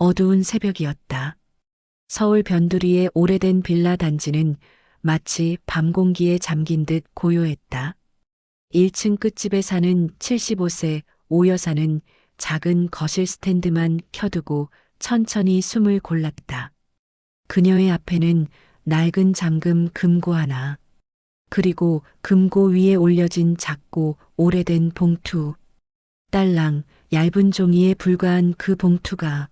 어두운 새벽이었다. 서울 변두리의 오래된 빌라 단지는 마치 밤 공기에 잠긴 듯 고요했다. 1층 끝집에 사는 75세 오 여사는 작은 거실 스탠드만 켜두고 천천히 숨을 골랐다. 그녀의 앞에는 낡은 잠금 금고 하나, 그리고 금고 위에 올려진 작고 오래된 봉투. 딸랑 얇은 종이에 불과한 그 봉투가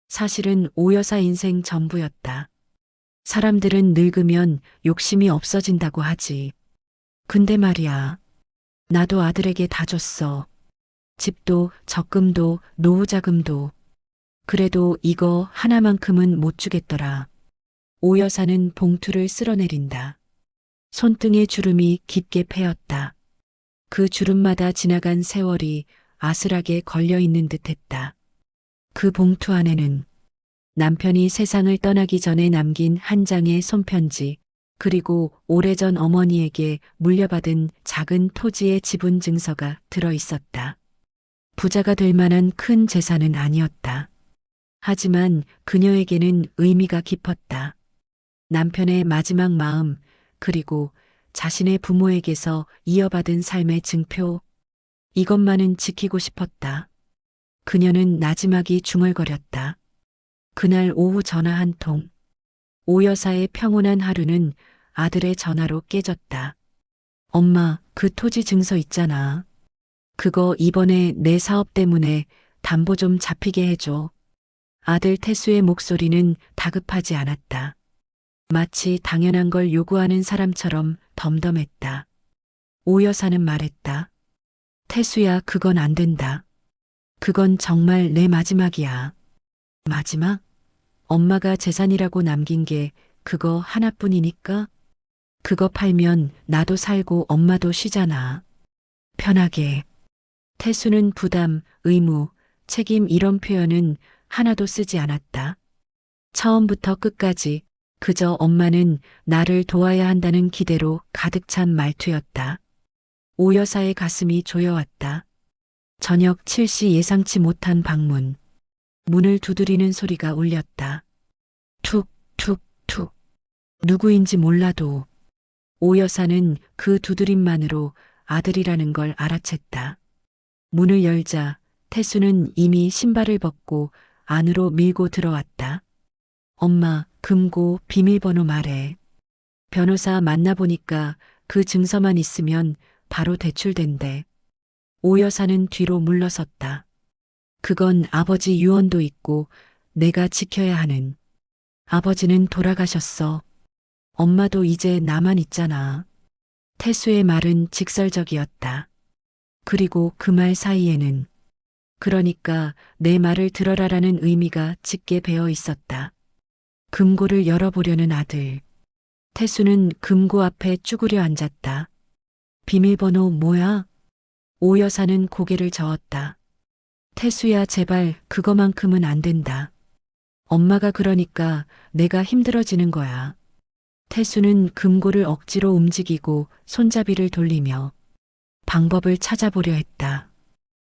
사실은 오 여사 인생 전부였다. 사람들은 늙으면 욕심이 없어진다고 하지. 근데 말이야, 나도 아들에게 다 줬어. 집도 적금도 노후 자금도. 그래도 이거 하나만큼은 못 주겠더라. 오 여사는 봉투를 쓸어내린다. 손등에 주름이 깊게 패였다. 그 주름마다 지나간 세월이 아슬하게 걸려있는 듯했다. 그 봉투 안에는 남편이 세상을 떠나기 전에 남긴 한 장의 손편지, 그리고 오래전 어머니에게 물려받은 작은 토지의 지분 증서가 들어 있었다. 부자가 될 만한 큰 재산은 아니었다. 하지만 그녀에게는 의미가 깊었다. 남편의 마지막 마음, 그리고 자신의 부모에게서 이어받은 삶의 증표. 이것만은 지키고 싶었다. 그녀는 나지막이 중얼거렸다. 그날 오후 전화 한 통. 오 여사의 평온한 하루는 아들의 전화로 깨졌다. 엄마, 그 토지 증서 있잖아. 그거 이번에 내 사업 때문에 담보 좀 잡히게 해줘. 아들 태수의 목소리는 다급하지 않았다. 마치 당연한 걸 요구하는 사람처럼 덤덤했다. 오 여사는 말했다. 태수야, 그건 안 된다. 그건 정말 내 마지막이야. 마지막? 엄마가 재산이라고 남긴 게 그거 하나뿐이니까? 그거 팔면 나도 살고 엄마도 쉬잖아. 편하게. 태수는 부담, 의무, 책임 이런 표현은 하나도 쓰지 않았다. 처음부터 끝까지 그저 엄마는 나를 도와야 한다는 기대로 가득 찬 말투였다. 오 여사의 가슴이 조여왔다. 저녁 7시 예상치 못한 방문. 문을 두드리는 소리가 울렸다. 툭, 툭, 툭. 누구인지 몰라도 오 여사는 그 두드림만으로 아들이라는 걸 알아챘다. 문을 열자 태수는 이미 신발을 벗고 안으로 밀고 들어왔다. 엄마, 금고 비밀번호 말해. 변호사 만나보니까 그 증서만 있으면 바로 대출된대. 오 여사는 뒤로 물러섰다. 그건 아버지 유언도 있고 내가 지켜야 하는. 아버지는 돌아가셨어. 엄마도 이제 나만 있잖아. 태수의 말은 직설적이었다. 그리고 그 말 사이에는 그러니까 내 말을 들어라라는 의미가 짙게 배어 있었다. 금고를 열어보려는 아들. 태수는 금고 앞에 쭈그려 앉았다. 비밀번호 뭐야? 오 여사는 고개를 저었다. 태수야, 제발 그거만큼은 안 된다. 엄마가 그러니까 내가 힘들어지는 거야. 태수는 금고를 억지로 움직이고 손잡이를 돌리며 방법을 찾아보려 했다.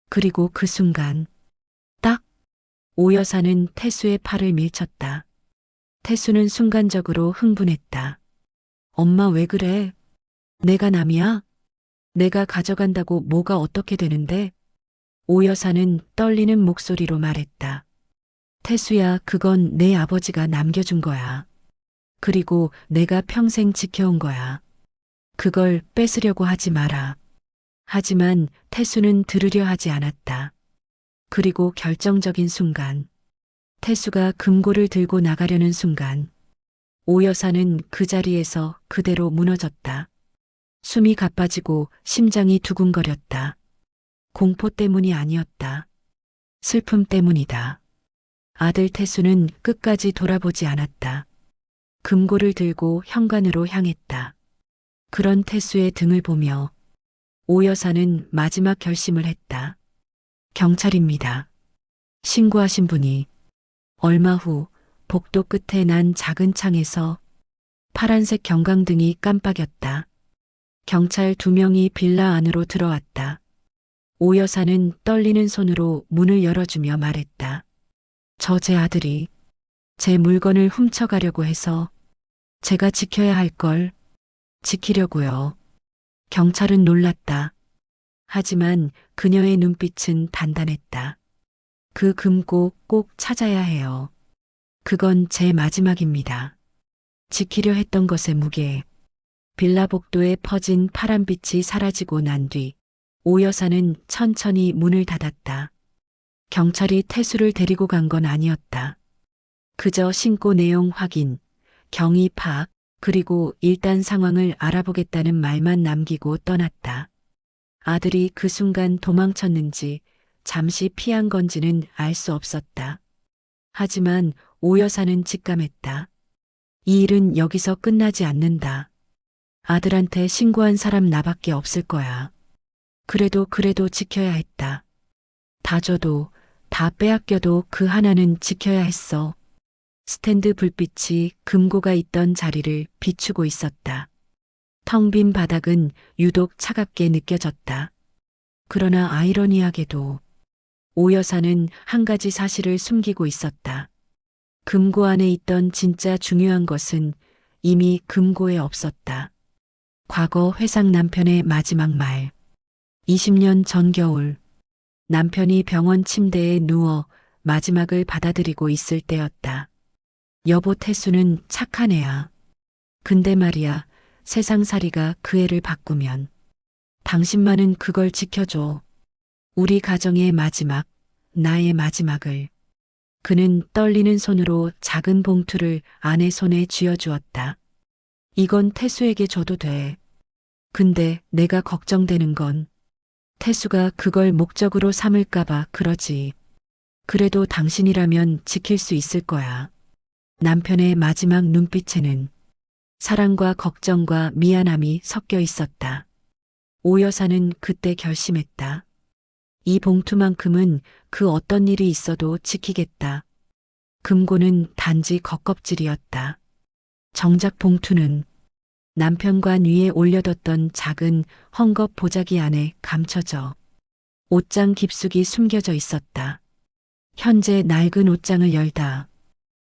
그리고 그 순간 딱! 오 여사는 태수의 팔을 밀쳤다. 태수는 순간적으로 흥분했다. 엄마 왜 그래? 내가 남이야? 내가 가져간다고 뭐가 어떻게 되는데? 오 여사는 떨리는 목소리로 말했다. 태수야, 그건 내 아버지가 남겨준 거야. 그리고 내가 평생 지켜온 거야. 그걸 뺏으려고 하지 마라. 하지만 태수는 들으려 하지 않았다. 그리고 결정적인 순간, 태수가 금고를 들고 나가려는 순간, 오 여사는 그 자리에서 그대로 무너졌다. 숨이 가빠지고 심장이 두근거렸다. 공포 때문이 아니었다. 슬픔 때문이다. 아들 태수는 끝까지 돌아보지 않았다. 금고를 들고 현관으로 향했다. 그런 태수의 등을 보며 오 여사는 마지막 결심을 했다. 경찰입니다. 신고하신 분이. 얼마 후 복도 끝에 난 작은 창에서 파란색 경광등이 깜빡였다. 경찰 2명이 빌라 안으로 들어왔다. 오 여사는 떨리는 손으로 문을 열어주며 말했다. 저 제 아들이 제 물건을 훔쳐가려고 해서 제가 지켜야 할 걸 지키려고요. 경찰은 놀랐다. 하지만 그녀의 눈빛은 단단했다. 그 금고 꼭 찾아야 해요. 그건 제 마지막입니다. 지키려 했던 것의 무게. 빌라 복도에 퍼진 파란빛이 사라지고 난 뒤 오 여사는 천천히 문을 닫았다. 경찰이 태수를 데리고 간 건 아니었다. 그저 신고 내용 확인, 경위 파악, 그리고 일단 상황을 알아보겠다는 말만 남기고 떠났다. 아들이 그 순간 도망쳤는지 잠시 피한 건지는 알 수 없었다. 하지만 오 여사는 직감했다. 이 일은 여기서 끝나지 않는다. 아들한테 신고한 사람 나밖에 없을 거야. 그래도 지켜야 했다. 다 줘도 다 빼앗겨도 그 하나는 지켜야 했어. 스탠드 불빛이 금고가 있던 자리를 비추고 있었다. 텅 빈 바닥은 유독 차갑게 느껴졌다. 그러나 아이러니하게도 오 여사는 한 가지 사실을 숨기고 있었다. 금고 안에 있던 진짜 중요한 것은 이미 금고에 없었다. 과거 회상 남편의 마지막 말. 20년 전 겨울, 남편이 병원 침대에 누워 마지막을 받아들이고 있을 때였다. 여보 태수는 착한 애야. 근데 말이야, 세상살이가 그 애를 바꾸면 당신만은 그걸 지켜줘. 우리 가정의 마지막, 나의 마지막을. 그는 떨리는 손으로 작은 봉투를 아내 손에 쥐어주었다. 이건 태수에게 줘도 돼. 근데 내가 걱정되는 건 태수가 그걸 목적으로 삼을까봐 그러지. 그래도 당신이라면 지킬 수 있을 거야. 남편의 마지막 눈빛에는 사랑과 걱정과 미안함이 섞여 있었다. 오 여사는 그때 결심했다. 이 봉투만큼은 그 어떤 일이 있어도 지키겠다. 금고는 단지 겉껍질이었다. 정작 봉투는 남편관 위에 올려뒀던 작은 헝겊 보자기 안에 감춰져 옷장 깊숙이 숨겨져 있었다. 현재 낡은 옷장을 열다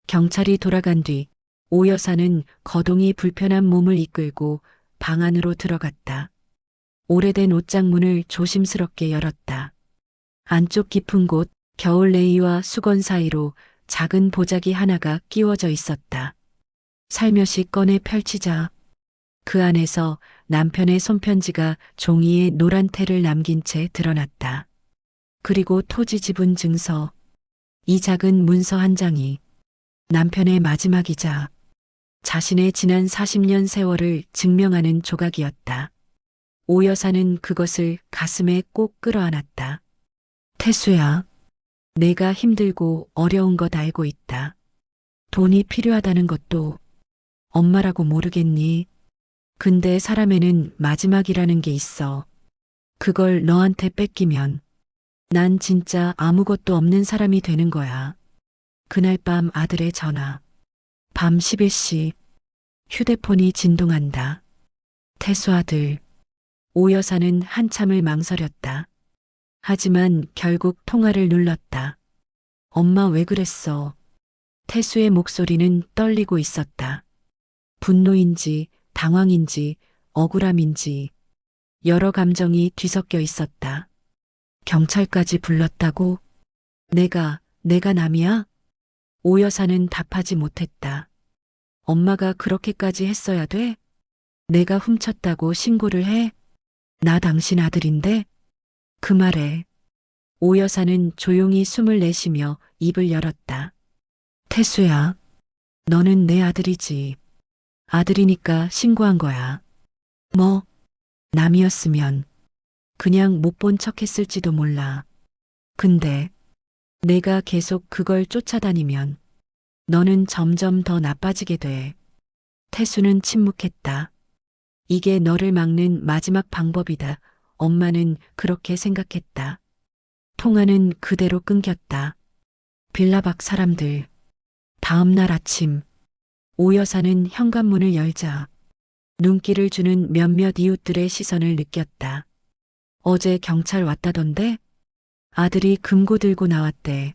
경찰이 돌아간 뒤 오 여사는 거동이 불편한 몸을 이끌고 방 안으로 들어갔다. 오래된 옷장 문을 조심스럽게 열었다. 안쪽 깊은 곳 겨울 레이와 수건 사이로 작은 보자기 하나가 끼워져 있었다. 살며시 꺼내 펼치자 그 안에서 남편의 손편지가 종이에 노란 테를 남긴 채 드러났다. 그리고 토지 지분 증서. 이 작은 문서 한 장이 남편의 마지막이자 자신의 지난 40년 세월을 증명하는 조각이었다. 오 여사는 그것을 가슴에 꼭 끌어안았다. 태수야, 내가 힘들고 어려운 것 알고 있다. 돈이 필요하다는 것도 엄마라고 모르겠니? 근데 사람에는 마지막이라는 게 있어. 그걸 너한테 뺏기면 난 진짜 아무것도 없는 사람이 되는 거야. 그날 밤 아들의 전화. 밤 11시. 휴대폰이 진동한다. 태수 아들. 오 여사는 한참을 망설였다. 하지만 결국 통화를 눌렀다. 엄마 왜 그랬어? 태수의 목소리는 떨리고 있었다. 분노인지 당황인지 억울함인지 여러 감정이 뒤섞여 있었다. 경찰까지 불렀다고? 내가 남이야? 오 여사는 답하지 못했다. 엄마가 그렇게까지 했어야 돼? 내가 훔쳤다고 신고를 해? 나 당신 아들인데? 그 말에 오 여사는 조용히 숨을 내쉬며 입을 열었다. 태수야, 너는 내 아들이지. 아들이니까 신고한 거야. 뭐, 남이었으면 그냥 못 본 척 했을지도 몰라. 근데 내가 계속 그걸 쫓아다니면 너는 점점 더 나빠지게 돼. 태수는 침묵했다. 이게 너를 막는 마지막 방법이다. 엄마는 그렇게 생각했다. 통화는 그대로 끊겼다. 빌라 밖 사람들. 다음 날 아침 오 여사는 현관문을 열자 눈길을 주는 몇몇 이웃들의 시선을 느꼈다. 어제 경찰 왔다던데? 아들이 금고 들고 나왔대.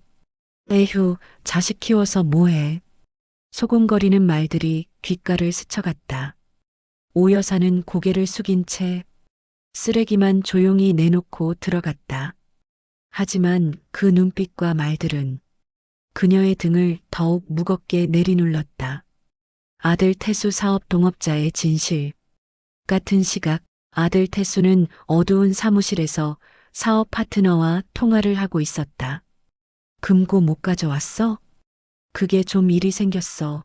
에휴, 자식 키워서 뭐해. 소곤거리는 말들이 귓가를 스쳐갔다. 오 여사는 고개를 숙인 채 쓰레기만 조용히 내놓고 들어갔다. 하지만 그 눈빛과 말들은 그녀의 등을 더욱 무겁게 내리눌렀다. 아들 태수 사업 동업자의 진실. 같은 시각 아들 태수는 어두운 사무실에서 사업 파트너와 통화를 하고 있었다. 금고 못 가져왔어? 그게 좀 일이 생겼어.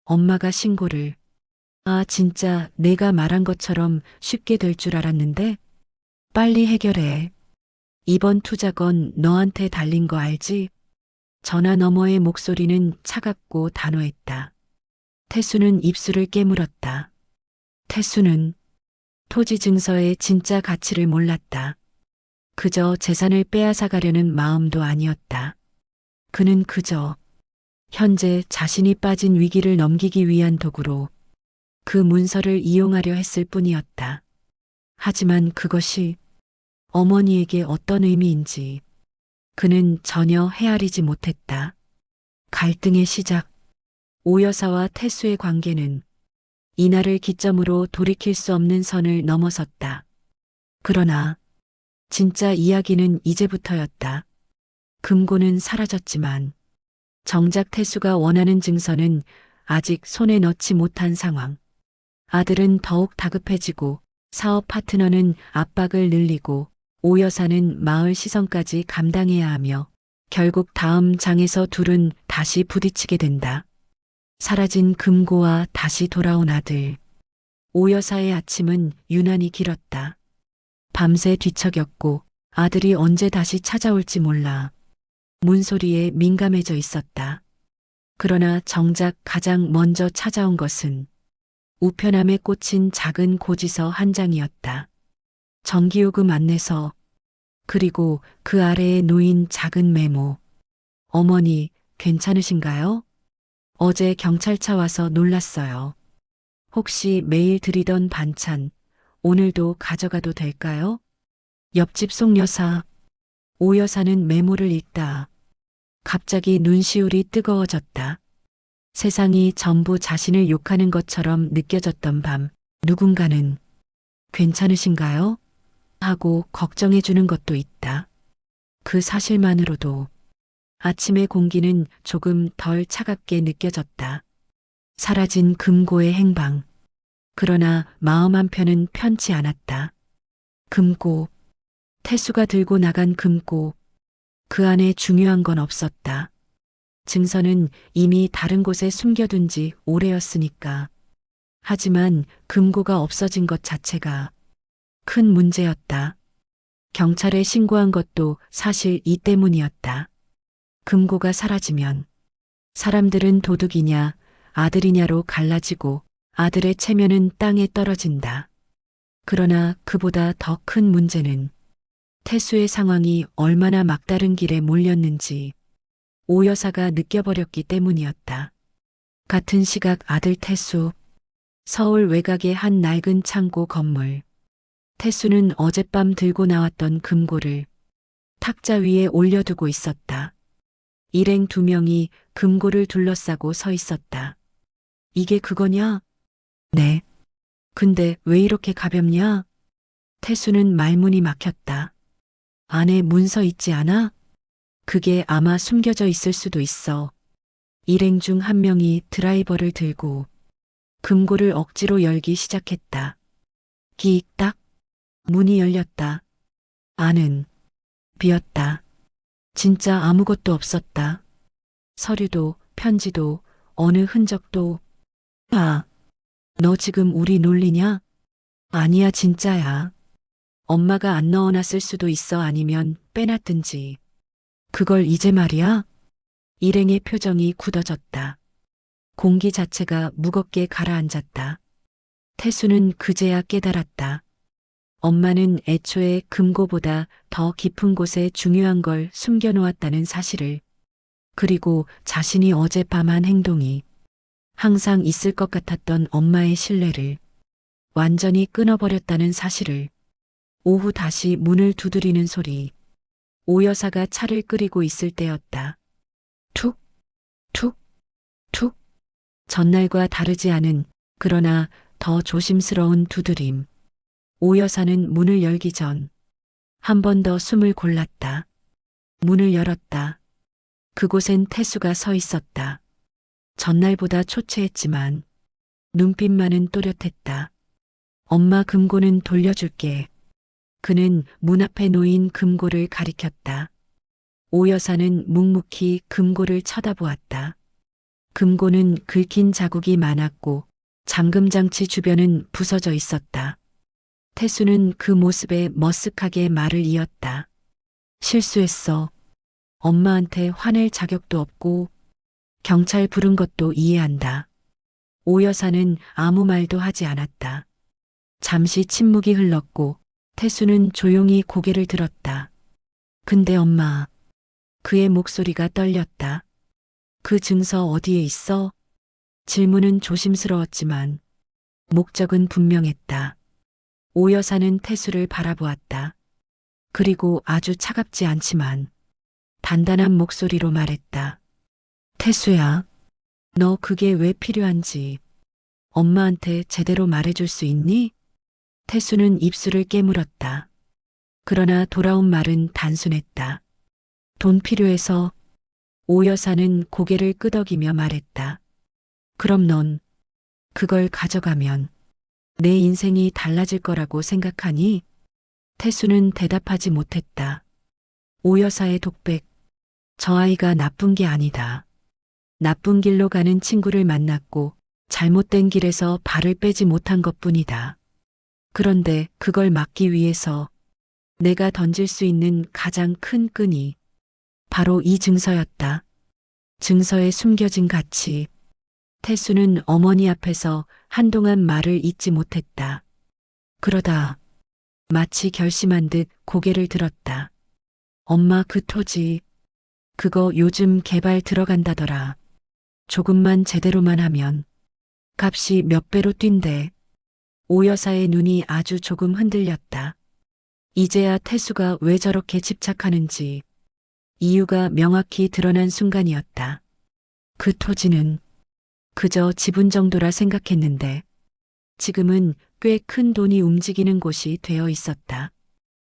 엄마가 신고를. 아, 진짜 내가 말한 것처럼 쉽게 될 줄 알았는데? 빨리 해결해. 이번 투자건 너한테 달린 거 알지? 전화 너머의 목소리는 차갑고 단호했다. 태수는 입술을 깨물었다. 태수는 토지 증서의 진짜 가치를 몰랐다. 그저 재산을 빼앗아 가려는 마음도 아니었다. 그는 그저 현재 자신이 빠진 위기를 넘기기 위한 도구로 그 문서를 이용하려 했을 뿐이었다. 하지만 그것이 어머니에게 어떤 의미인지 그는 전혀 헤아리지 못했다. 갈등의 시작. 오 여사와 태수의 관계는 이날을 기점으로 돌이킬 수 없는 선을 넘어섰다. 그러나 진짜 이야기는 이제부터였다. 금고는 사라졌지만 정작 태수가 원하는 증서는 아직 손에 넣지 못한 상황. 아들은 더욱 다급해지고 사업 파트너는 압박을 늘리고 오 여사는 마을 시선까지 감당해야 하며 결국 다음 장에서 둘은 다시 부딪히게 된다. 사라진 금고와 다시 돌아온 아들. 오 여사의 아침은 유난히 길었다. 밤새 뒤척였고 아들이 언제 다시 찾아올지 몰라 문소리에 민감해져 있었다. 그러나 정작 가장 먼저 찾아온 것은 우편함에 꽂힌 작은 고지서 한 장이었다. 전기요금 안내서, 그리고 그 아래에 놓인 작은 메모. 어머니, 괜찮으신가요? 어제 경찰차 와서 놀랐어요. 혹시 매일 드리던 반찬, 오늘도 가져가도 될까요? 옆집 송 여사. 오 여사는 메모를 읽다. 갑자기 눈시울이 뜨거워졌다. 세상이 전부 자신을 욕하는 것처럼 느껴졌던 밤, 누군가는 괜찮으신가요? 하고 걱정해 주는 것도 있다. 그 사실만으로도 아침의 공기는 조금 덜 차갑게 느껴졌다. 사라진 금고의 행방. 그러나 마음 한편은 편치 않았다. 금고. 태수가 들고 나간 금고. 그 안에 중요한 건 없었다. 증서는 이미 다른 곳에 숨겨둔 지 오래였으니까. 하지만 금고가 없어진 것 자체가 큰 문제였다. 경찰에 신고한 것도 사실 이 때문이었다. 금고가 사라지면 사람들은 도둑이냐 아들이냐로 갈라지고 아들의 체면은 땅에 떨어진다. 그러나 그보다 더 큰 문제는 태수의 상황이 얼마나 막다른 길에 몰렸는지 오 여사가 느껴버렸기 때문이었다. 같은 시각 아들 태수. 서울 외곽의 한 낡은 창고 건물. 태수는 어젯밤 들고 나왔던 금고를 탁자 위에 올려두고 있었다. 일행 2명이 금고를 둘러싸고 서 있었다. 이게 그거냐? 네. 근데 왜 이렇게 가볍냐? 태수는 말문이 막혔다. 안에 문서 있지 않아? 그게 아마 숨겨져 있을 수도 있어. 일행 중 한 명이 드라이버를 들고 금고를 억지로 열기 시작했다. 기익딱. 문이 열렸다. 안은 비었다. 진짜 아무것도 없었다. 서류도 편지도 어느 흔적도. 아, 너 지금 우리 놀리냐? 아니야, 진짜야. 엄마가 안 넣어놨을 수도 있어. 아니면 빼놨든지. 그걸 이제 말이야? 일행의 표정이 굳어졌다. 공기 자체가 무겁게 가라앉았다. 태수는 그제야 깨달았다. 엄마는 애초에 금고보다 더 깊은 곳에 중요한 걸 숨겨놓았다는 사실을. 그리고 자신이 어젯밤 한 행동이 항상 있을 것 같았던 엄마의 신뢰를 완전히 끊어버렸다는 사실을. 오후 다시 문을 두드리는 소리. 오 여사가 차를 끓이고 있을 때였다. 툭, 툭, 툭. 전날과 다르지 않은 그러나 더 조심스러운 두드림. 오 여사는 문을 열기 전 한 번 더 숨을 골랐다. 문을 열었다. 그곳엔 태수가 서 있었다. 전날보다 초췌했지만 눈빛만은 또렷했다. 엄마 금고는 돌려줄게. 그는 문 앞에 놓인 금고를 가리켰다. 오 여사는 묵묵히 금고를 쳐다보았다. 금고는 긁힌 자국이 많았고 잠금장치 주변은 부서져 있었다. 태수는 그 모습에 머쓱하게 말을 이었다. 실수했어. 엄마한테 화낼 자격도 없고 경찰 부른 것도 이해한다. 오 여사는 아무 말도 하지 않았다. 잠시 침묵이 흘렀고 태수는 조용히 고개를 들었다. 근데 엄마, 그의 목소리가 떨렸다. 그 증서 어디에 있어? 질문은 조심스러웠지만 목적은 분명했다. 오 여사는 태수를 바라보았다. 그리고 아주 차갑지 않지만 단단한 목소리로 말했다. 태수야, 너 그게 왜 필요한지 엄마한테 제대로 말해줄 수 있니? 태수는 입술을 깨물었다. 그러나 돌아온 말은 단순했다. 돈 필요해서. 오 여사는 고개를 끄덕이며 말했다. 그럼 넌 그걸 가져가면 내 인생이 달라질 거라고 생각하니? 태수는 대답하지 못했다. 오 여사의 독백. 저 아이가 나쁜 게 아니다. 나쁜 길로 가는 친구를 만났고 잘못된 길에서 발을 빼지 못한 것뿐이다. 그런데 그걸 막기 위해서 내가 던질 수 있는 가장 큰 끈이 바로 이 증서였다. 증서에 숨겨진 가치. 태수는 어머니 앞에서 한동안 말을 잇지 못했다. 그러다 마치 결심한 듯 고개를 들었다. 엄마 그 토지, 그거 요즘 개발 들어간다더라. 조금만 제대로만 하면 값이 몇 배로 뛴대. 오 여사의 눈이 아주 조금 흔들렸다. 이제야 태수가 왜 저렇게 집착하는지 이유가 명확히 드러난 순간이었다. 그 토지는 그저 지분 정도라 생각했는데 지금은 꽤 큰 돈이 움직이는 곳이 되어 있었다.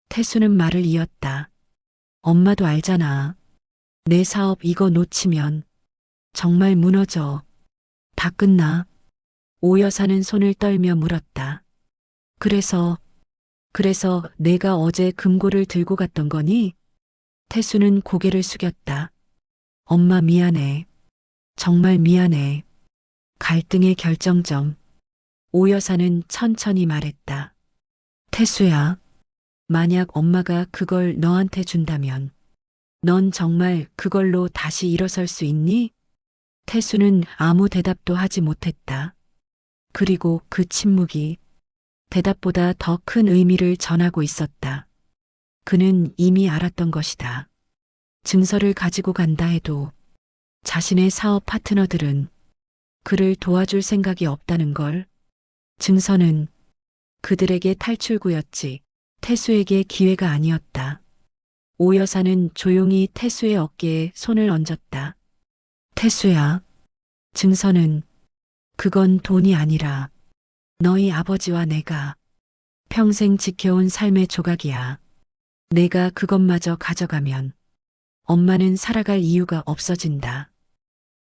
태수는 말을 이었다. 엄마도 알잖아. 내 사업 이거 놓치면 정말 무너져. 다 끝나. 오 여사는 손을 떨며 물었다. 그래서 내가 어제 금고를 들고 갔던 거니? 태수는 고개를 숙였다. 엄마 미안해. 정말 미안해. 갈등의 결정점. 오 여사는 천천히 말했다. 태수야, 만약 엄마가 그걸 너한테 준다면 넌 정말 그걸로 다시 일어설 수 있니? 태수는 아무 대답도 하지 못했다. 그리고 그 침묵이 대답보다 더 큰 의미를 전하고 있었다. 그는 이미 알았던 것이다. 증서를 가지고 간다 해도 자신의 사업 파트너들은 그를 도와줄 생각이 없다는 걸. 증서는 그들에게 탈출구였지 태수에게 기회가 아니었다. 오 여사는 조용히 태수의 어깨에 손을 얹었다. 태수야, 증서는 그건 돈이 아니라 너희 아버지와 내가 평생 지켜온 삶의 조각이야. 내가 그것마저 가져가면 엄마는 살아갈 이유가 없어진다.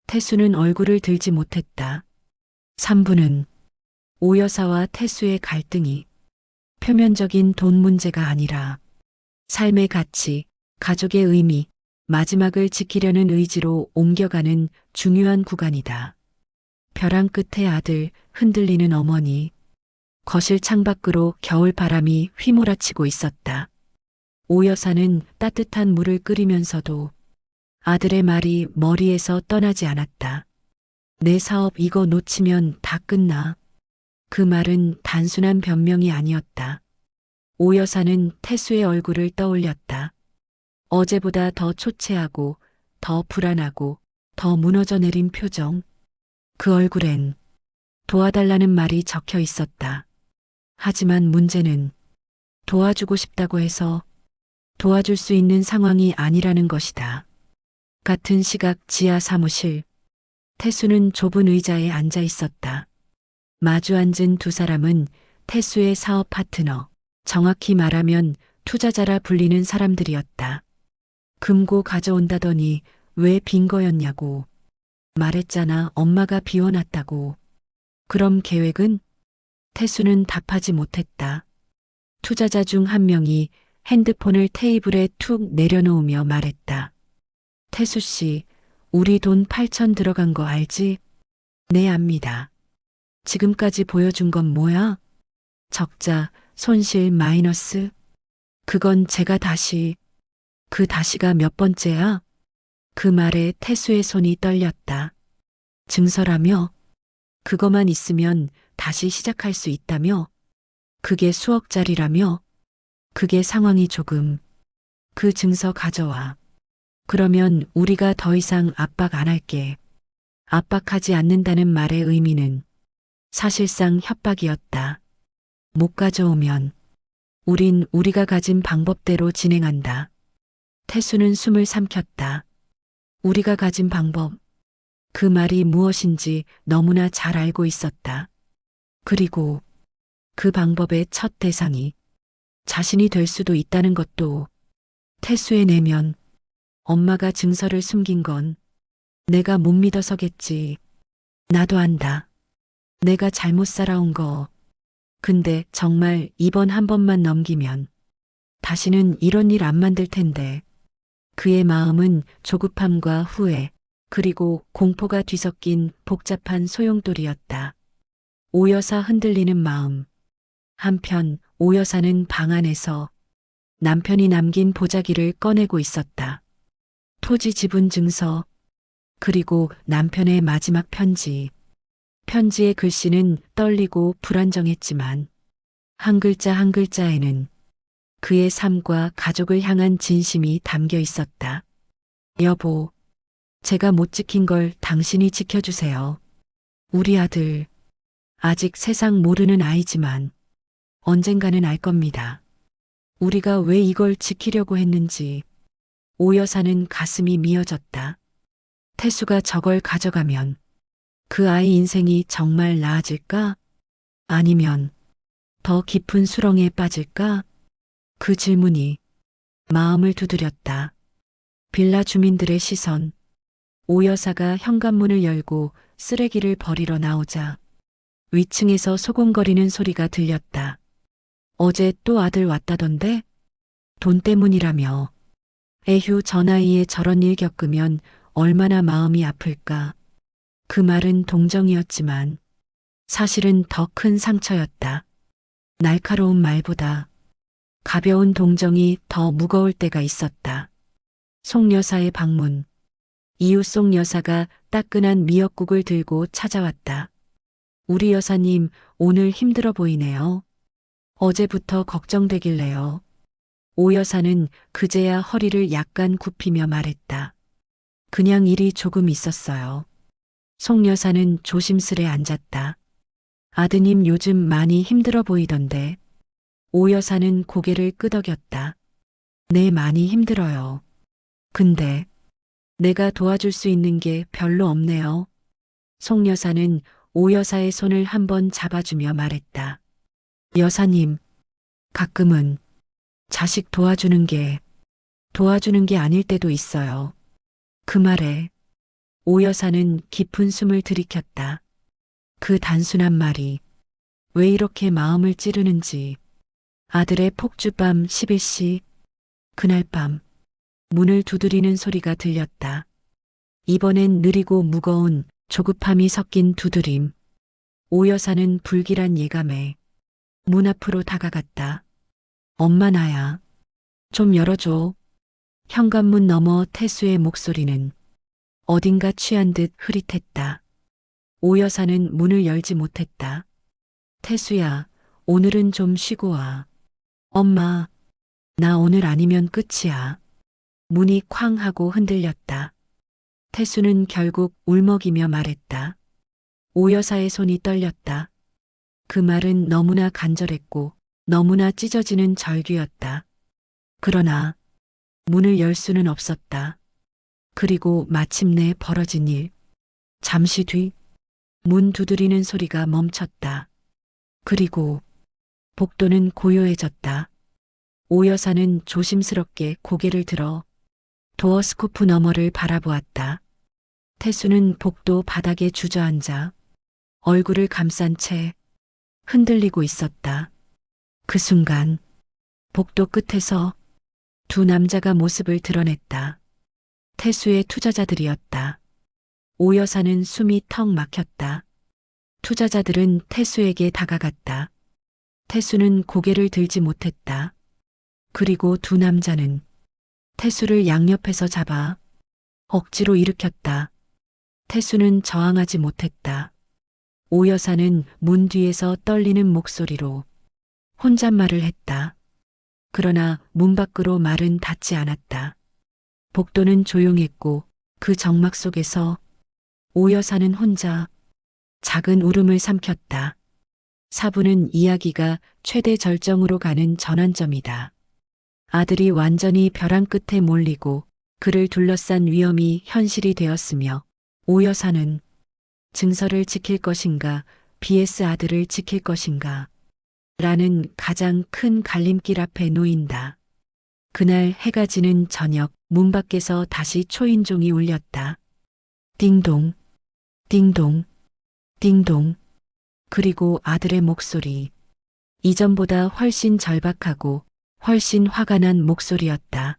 태수는 얼굴을 들지 못했다. 3부는 오 여사와 태수의 갈등이 표면적인 돈 문제가 아니라 삶의 가치, 가족의 의미, 마지막을 지키려는 의지로 옮겨가는 중요한 구간이다. 벼랑 끝의 아들, 흔들리는 어머니. 거실 창밖으로 겨울 바람이 휘몰아치고 있었다. 오 여사는 따뜻한 물을 끓이면서도 아들의 말이 머리에서 떠나지 않았다. 내 사업 이거 놓치면 다 끝나. 그 말은 단순한 변명이 아니었다. 오 여사는 태수의 얼굴을 떠올렸다. 어제보다 더 초췌하고 더 불안하고 더 무너져 내린 표정. 그 얼굴엔 도와달라는 말이 적혀 있었다. 하지만 문제는 도와주고 싶다고 해서 도와줄 수 있는 상황이 아니라는 것이다. 같은 시각 지하 사무실. 태수는 좁은 의자에 앉아 있었다. 마주 앉은 두 사람은 태수의 사업 파트너, 정확히 말하면 투자자라 불리는 사람들이었다. 금고 가져온다더니 왜 빈 거였냐고. 말했잖아, 엄마가 비워놨다고. 그럼 계획은? 태수는 답하지 못했다. 투자자 중 한 명이 핸드폰을 테이블에 툭 내려놓으며 말했다. 태수 씨, 우리 돈 8천 들어간 거 알지? 네, 압니다. 지금까지 보여준 건 뭐야? 적자, 손실 마이너스. 그건 제가 다시. 그 다시가 몇 번째야? 그 말에 태수의 손이 떨렸다. 증서라며? 그거만 있으면 다시 시작할 수 있다며? 그게 수억짜리라며? 그게 상황이 조금. 그 증서 가져와. 그러면 우리가 더 이상 압박 안 할게. 압박하지 않는다는 말의 의미는 사실상 협박이었다. 못 가져오면 우린 우리가 가진 방법대로 진행한다. 태수는 숨을 삼켰다. 우리가 가진 방법. 그 말이 무엇인지 너무나 잘 알고 있었다. 그리고 그 방법의 첫 대상이 자신이 될 수도 있다는 것도. 태수의 내면. 엄마가 증서를 숨긴 건 내가 못 믿어서겠지. 나도 안다. 내가 잘못 살아온 거. 근데 정말 이번 한 번만 넘기면 다시는 이런 일 안 만들 텐데. 그의 마음은 조급함과 후회, 그리고 공포가 뒤섞인 복잡한 소용돌이였다. 오 여사 흔들리는 마음. 한편 오 여사는 방 안에서 남편이 남긴 보자기를 꺼내고 있었다. 토지 지분 증서, 그리고 남편의 마지막 편지. 편지의 글씨는 떨리고 불안정했지만 한 글자 한 글자에는 그의 삶과 가족을 향한 진심이 담겨 있었다. 여보, 제가 못 지킨 걸 당신이 지켜주세요. 우리 아들, 아직 세상 모르는 아이지만 언젠가는 알 겁니다. 우리가 왜 이걸 지키려고 했는지. 오 여사는 가슴이 미어졌다. 태수가 저걸 가져가면 그 아이 인생이 정말 나아질까? 아니면 더 깊은 수렁에 빠질까? 그 질문이 마음을 두드렸다. 빌라 주민들의 시선. 오 여사가 현관문을 열고 쓰레기를 버리러 나오자 위층에서 소곤거리는 소리가 들렸다. 어제 또 아들 왔다던데? 돈 때문이라며. 에휴, 저 나이에 저런 일 겪으면 얼마나 마음이 아플까. 그 말은 동정이었지만 사실은 더 큰 상처였다. 날카로운 말보다 가벼운 동정이 더 무거울 때가 있었다. 송 여사의 방문. 이웃 송 여사가 따끈한 미역국을 들고 찾아왔다. 우리 여사님, 오늘 힘들어 보이네요. 어제부터 걱정되길래요. 오 여사는 그제야 허리를 약간 굽히며 말했다. 그냥 일이 조금 있었어요. 송 여사는 조심스레 앉았다. 아드님 요즘 많이 힘들어 보이던데. 오 여사는 고개를 끄덕였다. 네, 많이 힘들어요. 근데 내가 도와줄 수 있는 게 별로 없네요. 송 여사는 오 여사의 손을 한번 잡아주며 말했다. 여사님, 가끔은 자식 도와주는 게 아닐 때도 있어요. 그 말에 오 여사는 깊은 숨을 들이켰다. 그 단순한 말이 왜 이렇게 마음을 찌르는지. 아들의 폭주밤 11시. 그날 밤 문을 두드리는 소리가 들렸다. 이번엔 느리고 무거운 조급함이 섞인 두드림. 오 여사는 불길한 예감에 문 앞으로 다가갔다. 엄마, 나야. 좀 열어줘. 현관문 너머 태수의 목소리는 어딘가 취한 듯 흐릿했다. 오 여사는 문을 열지 못했다. 태수야, 오늘은 좀 쉬고 와. 엄마, 나 오늘 아니면 끝이야. 문이 쾅 하고 흔들렸다. 태수는 결국 울먹이며 말했다. 오 여사의 손이 떨렸다. 그 말은 너무나 간절했고 너무나 찢어지는 절규였다. 그러나 문을 열 수는 없었다. 그리고 마침내 벌어진 일. 잠시 뒤 문 두드리는 소리가 멈췄다. 그리고 복도는 고요해졌다. 오 여사는 조심스럽게 고개를 들어 도어 스코프 너머를 바라보았다. 태수는 복도 바닥에 주저앉아 얼굴을 감싼 채 흔들리고 있었다. 그 순간 복도 끝에서 두 남자가 모습을 드러냈다. 태수의 투자자들이었다. 오 여사는 숨이 턱 막혔다. 투자자들은 태수에게 다가갔다. 태수는 고개를 들지 못했다. 그리고 두 남자는 태수를 양옆에서 잡아 억지로 일으켰다. 태수는 저항하지 못했다. 오 여사는 문 뒤에서 떨리는 목소리로 혼잣말을 했다. 그러나 문 밖으로 말은 닿지 않았다. 복도는 조용했고 그 정막 속에서 오 여사는 혼자 작은 울음을 삼켰다. 사부는 이야기가 최대 절정으로 가는 전환점이다. 아들이 완전히 벼랑 끝에 몰리고 그를 둘러싼 위험이 현실이 되었으며 오 여사는 증서를 지킬 것인가 BS 아들을 지킬 것인가 라는 가장 큰 갈림길 앞에 놓인다. 그날 해가 지는 저녁 문 밖에서 다시 초인종이 울렸다. 띵동, 띵동, 띵동. 그리고 아들의 목소리. 이전보다 훨씬 절박하고 훨씬 화가 난 목소리였다.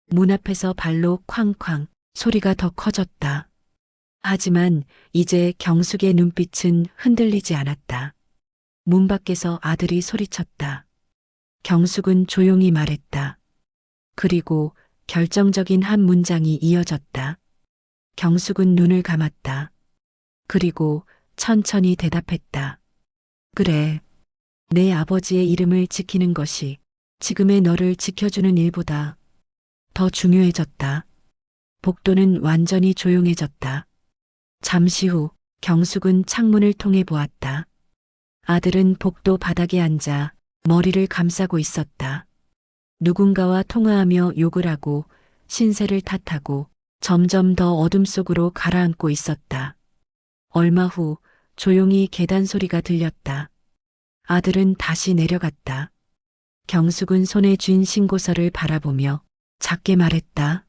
문 앞에서 발로 쾅쾅 소리가 더 커졌다. 하지만 이제 경숙의 눈빛은 흔들리지 않았다. 문 밖에서 아들이 소리쳤다. 경숙은 조용히 말했다. 그리고 결정적인 한 문장이 이어졌다. 경숙은 눈을 감았다. 그리고 천천히 대답했다. 그래. 내 아버지의 이름을 지키는 것이 지금의 너를 지켜주는 일보다 더 중요해졌다. 복도는 완전히 조용해졌다. 잠시 후 경숙은 창문을 통해 보았다. 아들은 복도 바닥에 앉아 머리를 감싸고 있었다. 누군가와 통화하며 욕을 하고 신세를 탓하고 점점 더 어둠 속으로 가라앉고 있었다. 얼마 후 조용히 계단 소리가 들렸다. 아들은 다시 내려갔다. 경숙은 손에 쥔 신고서를 바라보며 작게 말했다.